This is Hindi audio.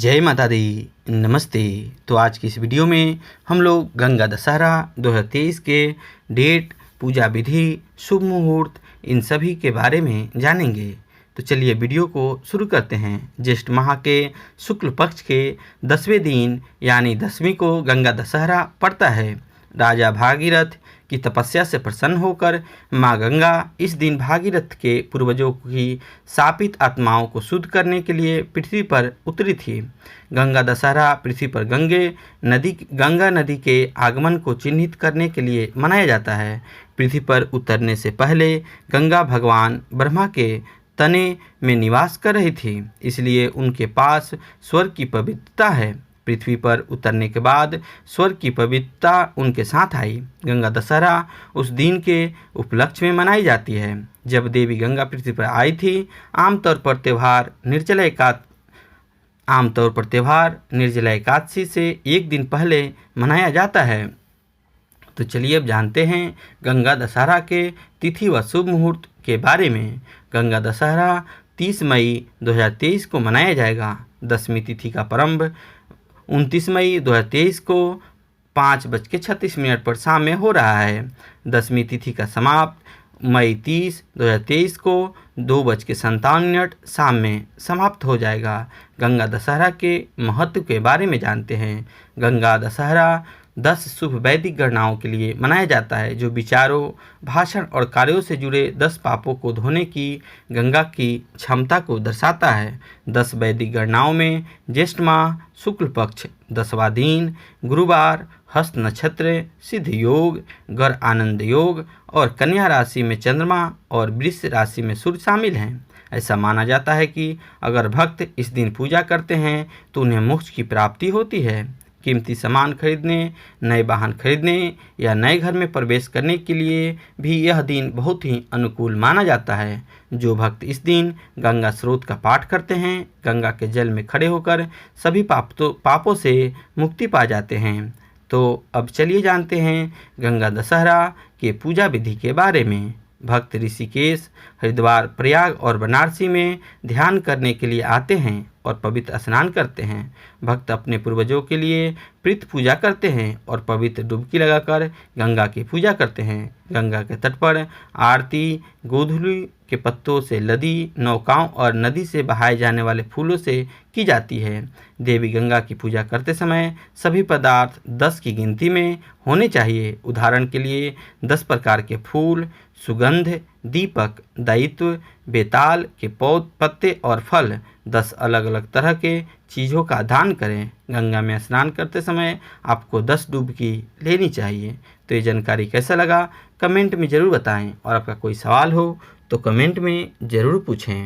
जय माता दी। नमस्ते। तो आज की इस वीडियो में हम लोग गंगा दशहरा 2023 के डेट, पूजा विधि, शुभ मुहूर्त, इन सभी के बारे में जानेंगे। तो चलिए वीडियो को शुरू करते हैं। ज्येष्ठ माह के शुक्ल पक्ष के 10वें दिन यानी 10वीं को गंगा दशहरा पड़ता है। राजा भागीरथ की तपस्या से प्रसन्न होकर माँ गंगा इस दिन भागीरथ के पूर्वजों की शापित आत्माओं को शुद्ध करने के लिए पृथ्वी पर उतरी थी। गंगा दशहरा पृथ्वी पर गंगा नदी के आगमन को चिन्हित करने के लिए मनाया जाता है। पृथ्वी पर उतरने से पहले गंगा भगवान ब्रह्मा के तने में निवास कर रही थी, इसलिए उनके पास स्वर्ग की पवित्रता है। पृथ्वी पर उतरने के बाद स्वर्ग की पवित्रता उनके साथ आई। गंगा दशहरा उस दिन के उपलक्ष्य में मनाई जाती है जब देवी गंगा पृथ्वी पर आई थी। आमतौर पर त्यौहार निर्जला एकादशी से एक दिन पहले मनाया जाता है। तो चलिए अब जानते हैं गंगा दशहरा के तिथि व शुभ मुहूर्त के बारे में। गंगा दशहरा 30 मई 2023 को मनाया जाएगा। 10वीं तिथि का प्रारंभ 29 मई 2023 को 5:36 पर शाम में हो रहा है। 10वीं तिथि का समाप्त मई 30, 2023 को 2:57 शाम में समाप्त हो जाएगा। गंगा दशहरा के महत्व के बारे में जानते हैं। गंगा दशहरा 10 शुभ वैदिक गणनाओं के लिए मनाया जाता है, जो विचारों, भाषण और कार्यों से जुड़े 10 पापों को धोने की गंगा की क्षमता को दर्शाता है। 10 वैदिक गणनाओं में ज्येष्ठ माह शुक्ल पक्ष 10वां दिन, गुरुवार, हस्त नक्षत्र, सिद्ध योग, गर आनंद योग और कन्या राशि में चंद्रमा और वृष राशि में सूर्य शामिल हैं। ऐसा माना जाता है कि अगर भक्त इस दिन पूजा करते हैं तो उन्हें मोक्ष की प्राप्ति होती है। कीमती सामान खरीदने, नए वाहन खरीदने या नए घर में प्रवेश करने के लिए भी यह दिन बहुत ही अनुकूल माना जाता है। जो भक्त इस दिन गंगा स्रोत का पाठ करते हैं, गंगा के जल में खड़े होकर सभी पापों से मुक्ति पा जाते हैं। तो अब चलिए जानते हैं गंगा दशहरा के पूजा विधि के बारे में। भक्त ऋषिकेश, हरिद्वार, प्रयाग और बनारसी में ध्यान करने के लिए आते हैं और पवित्र स्नान करते हैं। भक्त अपने पूर्वजों के लिए प्रीत पूजा करते हैं और पवित्र डुबकी लगाकर गंगा की पूजा करते हैं। गंगा के तट पर आरती गोधूली के पत्तों से लदी नौकाओं और नदी से बहाए जाने वाले फूलों से की जाती है। देवी गंगा की पूजा करते समय सभी पदार्थ 10 की गिनती में होने चाहिए। उदाहरण के लिए 10 प्रकार के फूल, सुगंध, दीपक, दायित्व, बेताल के पत्ते और फल, 10 अलग अलग तरह के चीज़ों का दान करें। गंगा में स्नान करते समय आपको 10 डुबकी लेनी चाहिए। तो ये जानकारी कैसा लगा कमेंट में ज़रूर बताएं, और आपका कोई सवाल हो तो कमेंट में ज़रूर पूछें।